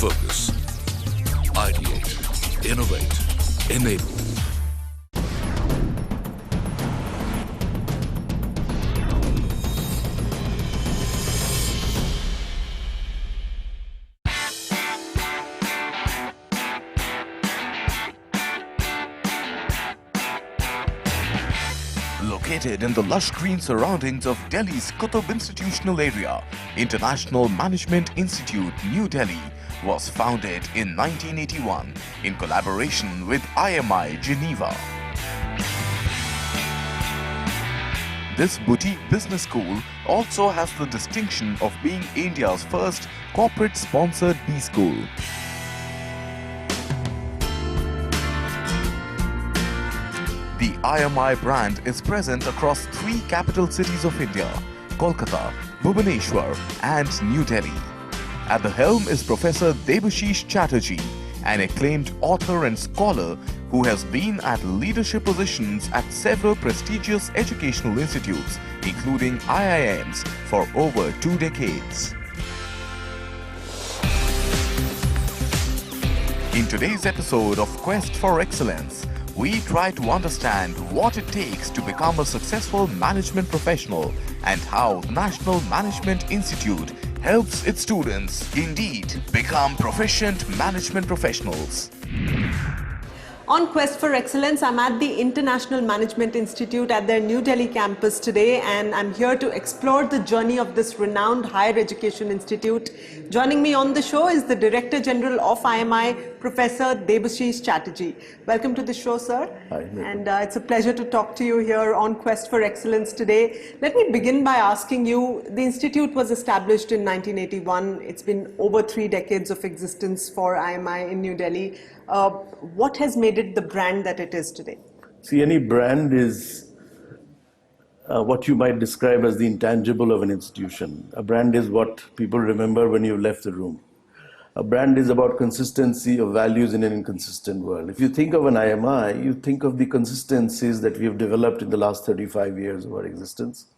Focus. Ideate. Innovate. Enable. Located in the lush green surroundings of Delhi's Qutb Institutional Area, International Management Institute, New Delhi was founded in 1981 in collaboration with IMI Geneva. This boutique business school also has the distinction of being India's first corporate-sponsored B school. The IMI brand is present across 3 capital cities of India, Kolkata, Bhubaneswar and New Delhi. At the helm is Professor Debashish Chatterjee, an acclaimed author and scholar who has been at leadership positions at several prestigious educational institutes, including IIMs, for over 2 decades. In today's episode of Quest for Excellence, we try to understand what it takes to become a successful management professional and how the National Management Institute helps its students indeed become proficient management professionals. On Quest for Excellence, I'm at the International Management Institute at their New Delhi campus today, and I'm here to explore the journey of this renowned higher education institute. Joining me on the show is the Director General of IMI, Professor Debashish Chatterjee. Welcome to the show, sir. Hi. And it's a pleasure to talk to you here on Quest for Excellence today. Let me begin by asking you, the institute was established in 1981. It's been over 3 decades of existence for IMI in New Delhi. What has made it the brand that it is today? See, any brand is what you might describe as the intangible of an institution. A brand is what people remember when you've left the room. A brand is about consistency of values in an inconsistent world. If you think of an IMI, you think of the consistencies that we have developed in the last 35 years of our existence.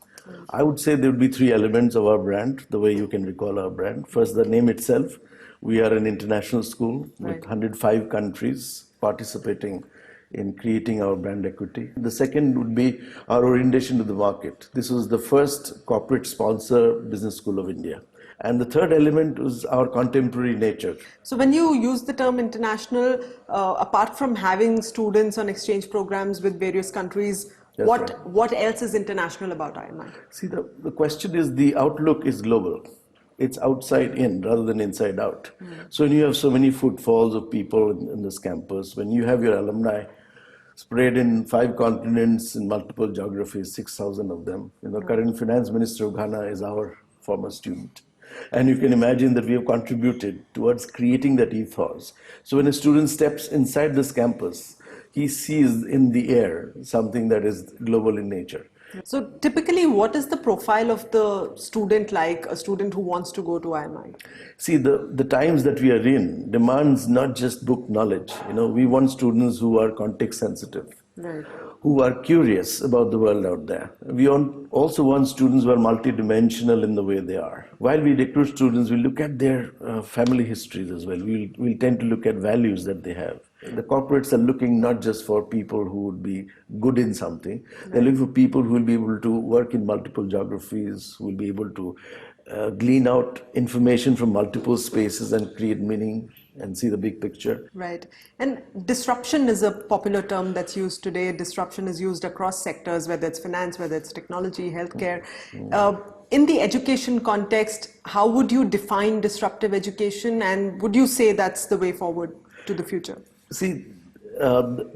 I would say there would be 3 elements of our brand, the way you can recall our brand. First, the name itself. We are an international school with 105 countries participating in creating our brand equity. The second would be our orientation to the market. This was the first corporate sponsor business school of India. And the third element was our contemporary nature. So when you use the term international, apart from having students on exchange programs with various countries, what else is international about IMI? See, the question is, the outlook is global. It's outside in rather than inside out. So when you have so many footfalls of people in this campus, when you have your alumni spread in 5 continents in multiple geographies, 6,000 of them. The current finance minister of Ghana is our former student. And you can imagine that we have contributed towards creating that ethos. So when a student steps inside this campus, he sees in the air something that is global in nature. So typically, what is the profile of the student like, a student who wants to go to IMI? See, the times that we are in demands not just book knowledge. We want students who are context sensitive, who are curious about the world out there. We also want students who are multidimensional in the way they are. While we recruit students, we look at their family histories as well. We'll tend to look at values that they have. The corporates are looking not just for people who would be good in something, they're looking for people who will be able to work in multiple geographies, who will be able to glean out information from multiple spaces and create meaning and see the big picture. Right. And disruption is a popular term that's used today. Disruption is used across sectors, whether it's finance, whether it's technology, healthcare. In the education context, how would you define disruptive education, and would you say that's the way forward to the future? See,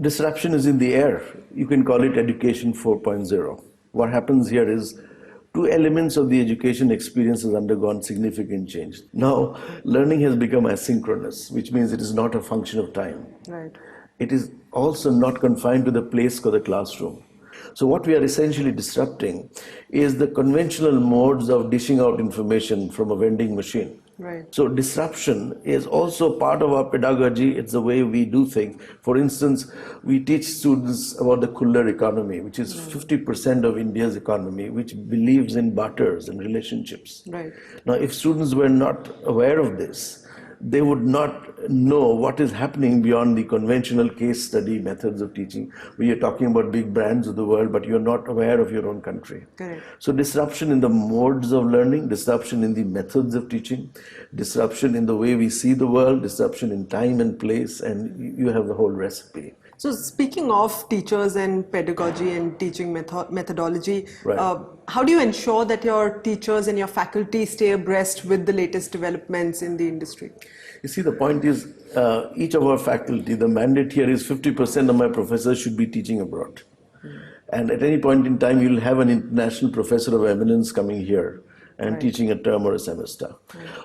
disruption is in the air. You can call it education 4.0. What happens here is 2 elements of the education experience has undergone significant change. Now, learning has become asynchronous, which means it is not a function of time. Right. It is also not confined to the place or the classroom. So what we are essentially disrupting is the conventional modes of dishing out information from a vending machine. Right. So disruption is also part of our pedagogy. It's the way we do things. For instance, we teach students about the Kuller economy, which is 50% of India's economy, which believes in barters and relationships. Right. Now, if students were not aware of this, they would not know what is happening beyond the conventional case study methods of teaching, where you're talking about big brands of the world, but you're not aware of your own country. Correct. So disruption in the modes of learning, disruption in the methods of teaching, disruption in the way we see the world, disruption in time and place, and you have the whole recipe. So speaking of teachers and pedagogy and teaching methodology, Right. how do you ensure that your teachers and your faculty stay abreast with the latest developments in the industry? You see, the point is, each of our faculty, the mandate here is 50% of my professors should be teaching abroad. And at any point in time, you'll have an international professor of eminence coming here and Right. teaching a term or a semester.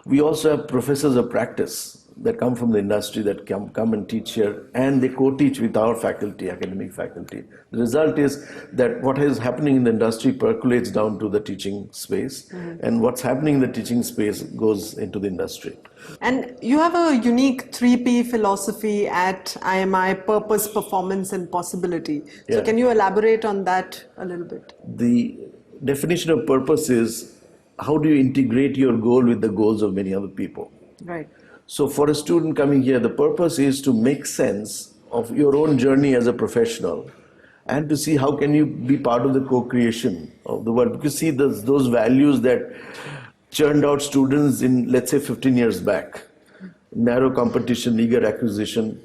We also have professors of practice that come from the industry that come and teach here, and they co-teach with our faculty, academic faculty. The result is that what is happening in the industry percolates down to the teaching space, and what's happening in the teaching space goes into the industry. And you have a unique 3P philosophy at IMI: purpose, performance, and possibility. So Yeah. can you elaborate on that a little bit? The definition of purpose is how do you integrate your goal with the goals of many other people? Right. So for a student coming here, the purpose is to make sense of your own journey as a professional and to see how can you be part of the co-creation of the world. Because see, those values that churned out students in, let's say, 15 years back, narrow competition, eager acquisition,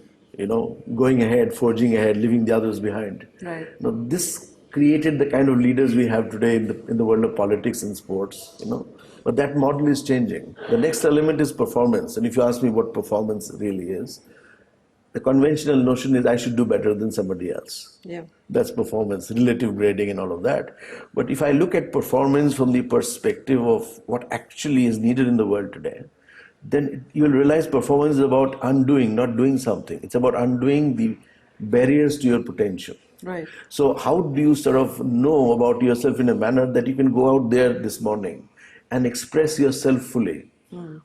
going ahead, forging ahead, leaving the others behind. Right. Now, this created the kind of leaders we have today in the world of politics and sports, But that model is changing. The next element is performance. And if you ask me what performance really is, the conventional notion is I should do better than somebody else. Yeah. That's performance, relative grading and all of that. But if I look at performance from the perspective of what actually is needed in the world today, then you will realize performance is about undoing, not doing something. It's about undoing the barriers to your potential. Right. So how do you sort of know about yourself in a manner that you can go out there this morning and express yourself fully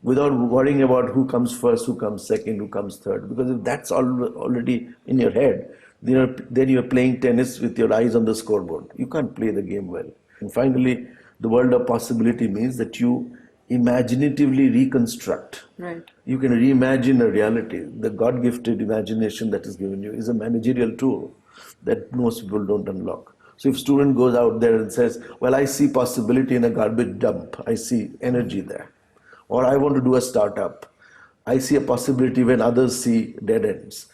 without worrying about who comes first, who comes second, who comes third? Because if that's already in your head, then you're playing tennis with your eyes on the scoreboard. You can't play the game well. And finally, the world of possibility means that you imaginatively reconstruct. Right. You can reimagine a reality. The God-gifted imagination that is given you is a managerial tool that most people don't unlock. So if a student goes out there and says, well, I see possibility in a garbage dump, I see energy there. Or I want to do a startup, I see a possibility when others see dead ends.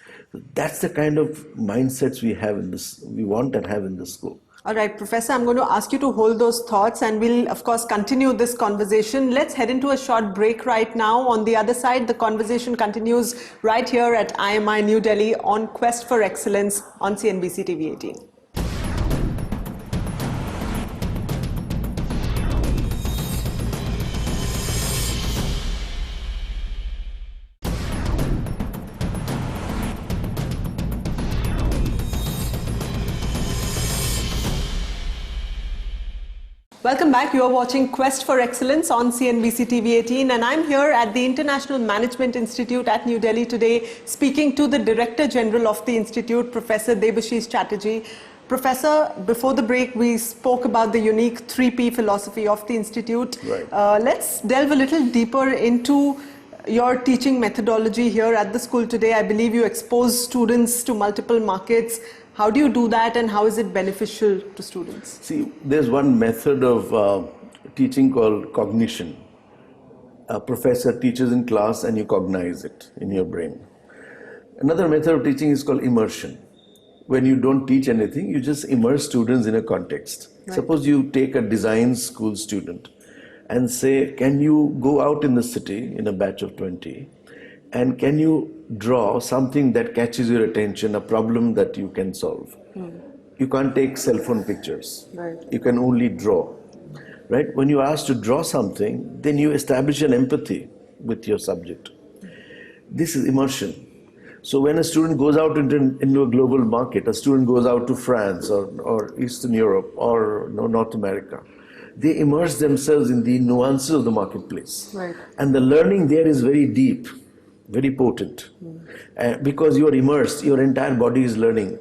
That's the kind of mindsets we want and have in this school. All right, Professor, I'm going to ask you to hold those thoughts and we'll, of course, continue this conversation. Let's head into a short break right now. On the other side, the conversation continues right here at IMI New Delhi on Quest for Excellence on CNBC TV 18. Welcome back. You are watching Quest for Excellence on CNBC TV 18 and I'm here at the International Management Institute at New Delhi today speaking to the Director General of the Institute, Professor Debashish Chatterjee. Professor, before the break we spoke about the unique 3P philosophy of the Institute. Right. Let's delve a little deeper into your teaching methodology here at the school today. I believe you expose students to multiple markets. How do you do that and how is it beneficial to students? See, there's one method of teaching called cognition. A professor teaches in class and you cognize it in your brain. Another method of teaching is called immersion. When you don't teach anything, you just immerse students in a context. Right. Suppose you take a design school student and say, can you go out in the city in a batch of 20 and can you draw something that catches your attention, a problem that you can solve? You can't take cell phone pictures. Right. You can only draw. Right? When you are asked to draw something, then you establish an empathy with your subject. This is immersion. So when a student goes out into a global market, a student goes out to France or Eastern Europe or North America, they immerse themselves in the nuances of the marketplace. Right. And the learning there is very deep. very potent. Because you are immersed, your entire body is learning.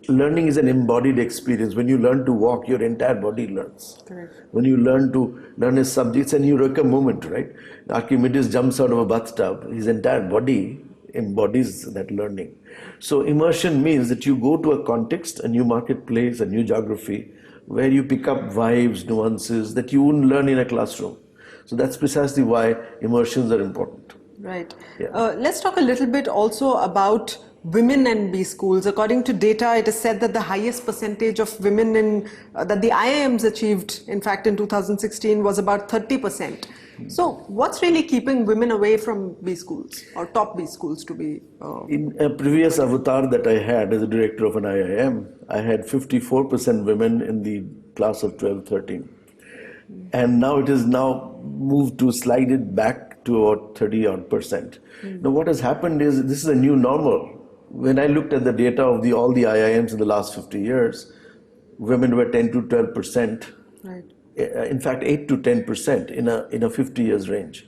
Learning is an embodied experience. When you learn to walk, your entire body learns. Correct. When you learn a subject, it's an eureka moment, right? Archimedes jumps out of a bathtub, his entire body embodies that learning. So immersion means that you go to a context, a new marketplace, a new geography, where you pick up vibes, nuances that you wouldn't learn in a classroom. So that's precisely why immersions are important. Right. Yeah. Let's talk a little bit also about women and B schools. According to data, it is said that the highest percentage of women that the IIMs achieved, in fact, in 2016 was about 30%. So what's really keeping women away from B schools or top B schools to be? In a previous avatar that I had as a director of an IIM, I had 54% women in the class of 12-13. And now it is now moved to slide it back to about 30-odd%. Now what has happened is this is a new normal. When I looked at the data of all the IIMs in the last 50 years, women were 10 to 12%. Right. In fact, 8 to 10% in a 50 years range.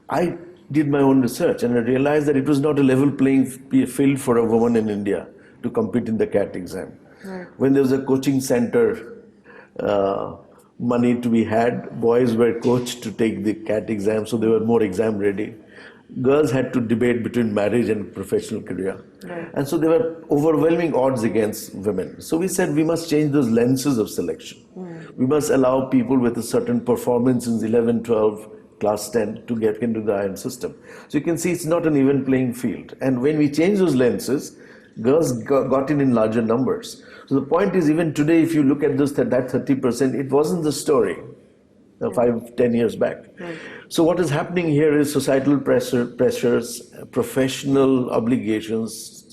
I did my own research and I realized that it was not a level playing field for a woman in India to compete in the CAT exam. Right. When there was a coaching center money to be had, boys were coached to take the CAT exam, so they were more exam ready. Girls had to debate between marriage and professional career. Right. And so there were overwhelming odds against women. So we said we must change those lenses of selection. We must allow people with a certain performance in 11, 12, class 10 to get into the IIM system. So you can see it's not an even playing field. And when we change those lenses, girls got in larger numbers. So the point is, even today, if you look at that 30%, it wasn't the story 5-10 years back. Right. So what is happening here is societal pressures, professional obligations,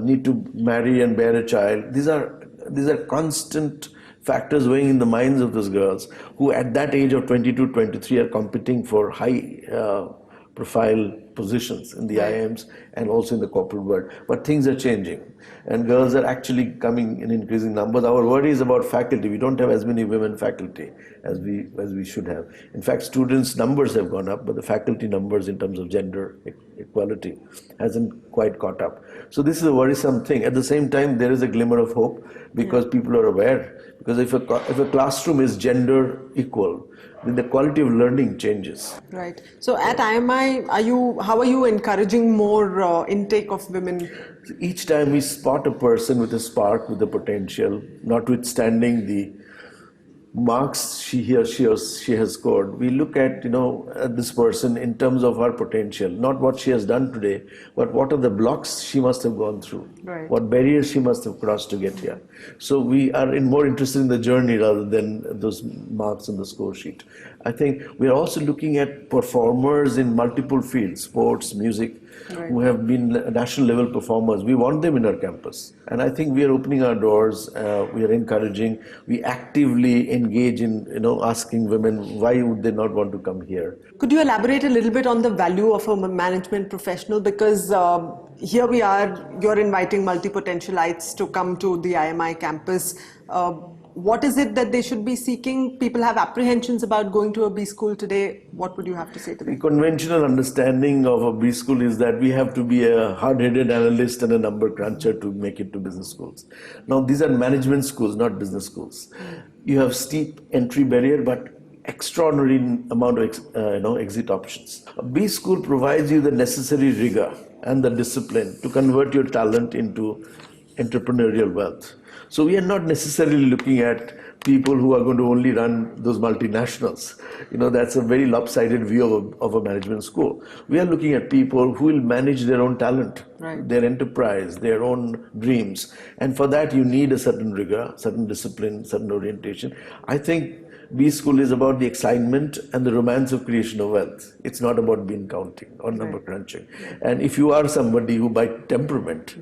need to marry and bear a child. These are constant factors weighing in the minds of those girls who at that age of 22, 23 are competing for high profile positions in the IIMs and also in the corporate world. But things are changing and girls are actually coming in increasing numbers. Our worry is about faculty. We don't have as many women faculty as we should have. In fact, students' numbers have gone up, but the faculty numbers in terms of gender equality hasn't quite caught up. So this is a worrisome thing. At the same time, there is a glimmer of hope because people are aware. Because if a classroom is gender equal, then the quality of learning changes. Right. So at IMI, how are you encouraging more intake of women? Each time we spot a person with a spark, with the potential, notwithstanding the marks she has scored, we look at at this person in terms of her potential, not what she has done today, but what are the blocks she must have gone through, right. What barriers she must have crossed to get here. So we are more interested in the journey rather than those marks on the score sheet. I think we are also looking at performers in multiple fields, sports, music, right. who have been national level performers. We want them in our campus. And I think we are opening our doors, we are encouraging, we actively engage in asking women why would they not want to come here. Could you elaborate a little bit on the value of a management professional? Because here we are, you're inviting multi-potentialites to come to the IMI campus. What is it that they should be seeking? People have apprehensions about going to a B school today. What would you have to say to them? The conventional understanding of a B school is that we have to be a hard-headed analyst and a number cruncher to make it to business schools. Now, these are management schools, not business schools. You have steep entry barrier, but extraordinary amount of exit options. A B school provides you the necessary rigor and the discipline to convert your talent into entrepreneurial wealth. So we are not necessarily looking at people who are going to only run those multinationals. That's a very lopsided view of a management school. We are looking at people who will manage their own talent, right. Their enterprise, their own dreams. And for that, you need a certain rigor, certain discipline, certain orientation. I think B school is about the excitement and the romance of creation of wealth. It's not about bean counting or number crunching. And if you are somebody who by temperament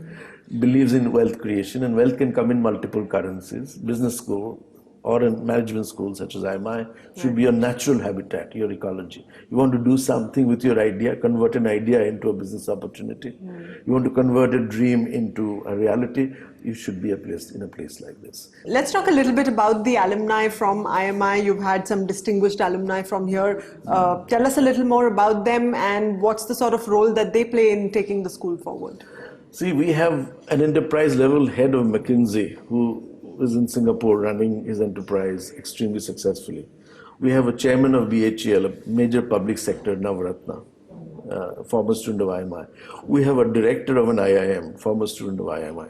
believes in wealth creation, and wealth can come in multiple currencies, business school or a management school such as IMI should be your natural habitat, your ecology. You want to do something with your idea, convert an idea into a business opportunity. You want to convert a dream into a reality, you should be in a place like this. Let's talk a little bit about the alumni from IMI. You've had some distinguished alumni from here. Tell us a little more about them and what's the sort of role that they play in taking the school forward. See, we have an enterprise level head of McKinsey who is in Singapore running his enterprise extremely successfully. We have a chairman of BHEL, a major public sector, Navratna, former student of IMI. We have a director of an IIM, former student of IMI.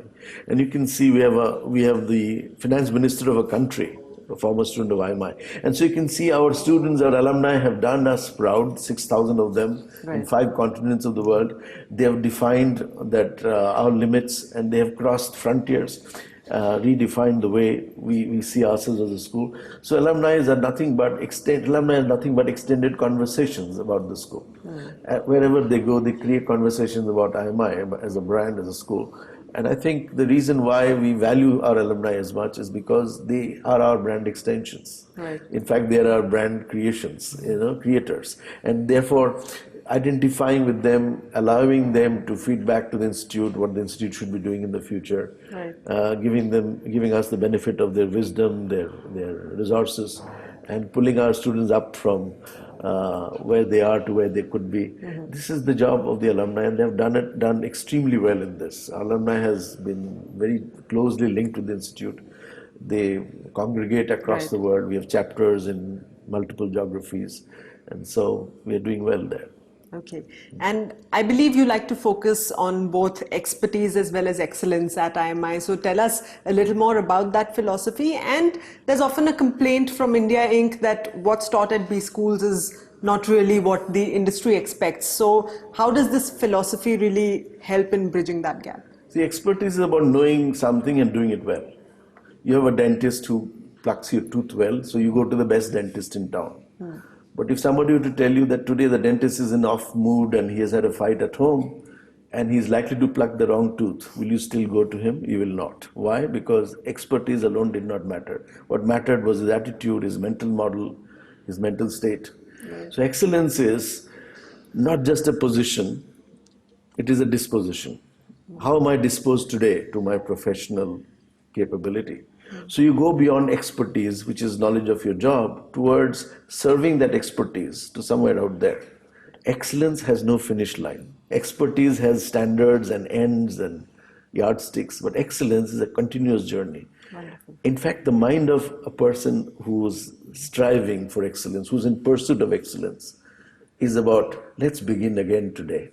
And you can see we have the finance minister of a country, a former student of IMI. And so you can see our students, our alumni have done us proud, 6,000 of them in 5 continents of the world. They have defined that our limits, and they have crossed frontiers, redefined the way we see ourselves as a school. So alumni are nothing but extended conversations about the school. Wherever they go, they create conversations about IMI as a brand, as a school. And I think the reason why we value our alumni as much is because they are our brand extensions. Right. In fact, they are our brand creations, creators. And therefore, identifying with them, allowing them to feed back to the institute what the institute should be doing in the future, giving us the benefit of their wisdom, their resources, and pulling our students up from where they are to where they could be. This is the job of the alumni, and they have done extremely well in this. Our alumni has been very closely linked to the institute. They congregate across the world. We have chapters in multiple geographies, and so we are doing well there. Okay. And I believe you like to focus on both expertise as well as excellence at IMI. So tell us a little more about that philosophy. And there's often a complaint from India Inc. that what's taught at B schools is not really what the industry expects. So how does this philosophy really help in bridging that gap? See, expertise is about knowing something and doing it well. You have a dentist who plucks your tooth well, so you go to the best dentist in town. But if somebody were to tell you that today the dentist is in off mood and he has had a fight at home and he's likely to pluck the wrong tooth, will you still go to him? You will not. Why? Because expertise alone did not matter. What mattered was his attitude, his mental model, his mental state. So excellence is not just a position, it is a disposition. How am I disposed today to my professional capability? So you go beyond expertise, which is knowledge of your job, towards serving that expertise to somewhere out there. Excellence has no finish line. Expertise has standards and ends and yardsticks, but excellence is a continuous journey. Wonderful. In fact, the mind of a person who's striving for excellence, who's in pursuit of excellence, is about, let's begin again today.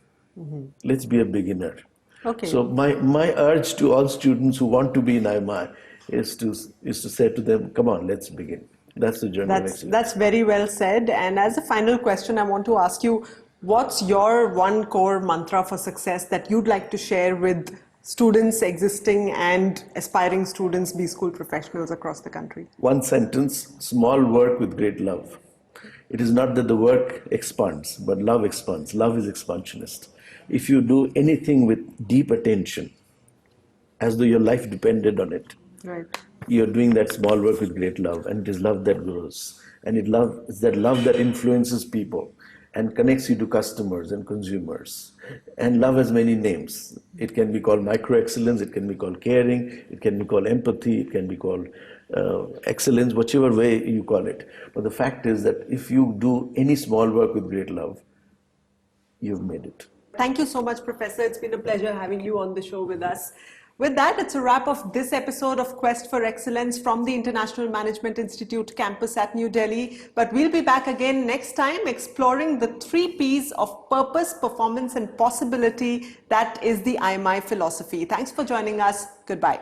Let's be a beginner. Okay. So my urge to all students who want to be in IMI is to say to them, come on, let's begin. That's the journey of excellence. That's very well said. And as a final question, I want to ask you, what's your one core mantra for success that you'd like to share with students, existing and aspiring students, B school professionals across the country? One sentence: small work with great love. It is not that the work expands, but love expands. Love is expansionist. If you do anything with deep attention, as though your life depended on it, Right. you're doing that small work with great love, and it is love that grows. And it's that love that influences people and connects you to customers and consumers. And love has many names. It can be called micro-excellence, it can be called caring, it can be called empathy, it can be called excellence, whichever way you call it. But the fact is that if you do any small work with great love, you've made it. Thank you so much, Professor. It's been a pleasure having you on the show with us. With that, it's a wrap of this episode of Quest for Excellence from the International Management Institute campus at New Delhi. But we'll be back again next time exploring the 3 P's of purpose, performance and possibility that is the IMI philosophy. Thanks for joining us. Goodbye.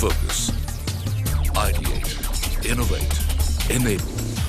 Focus, ideate, innovate, enable.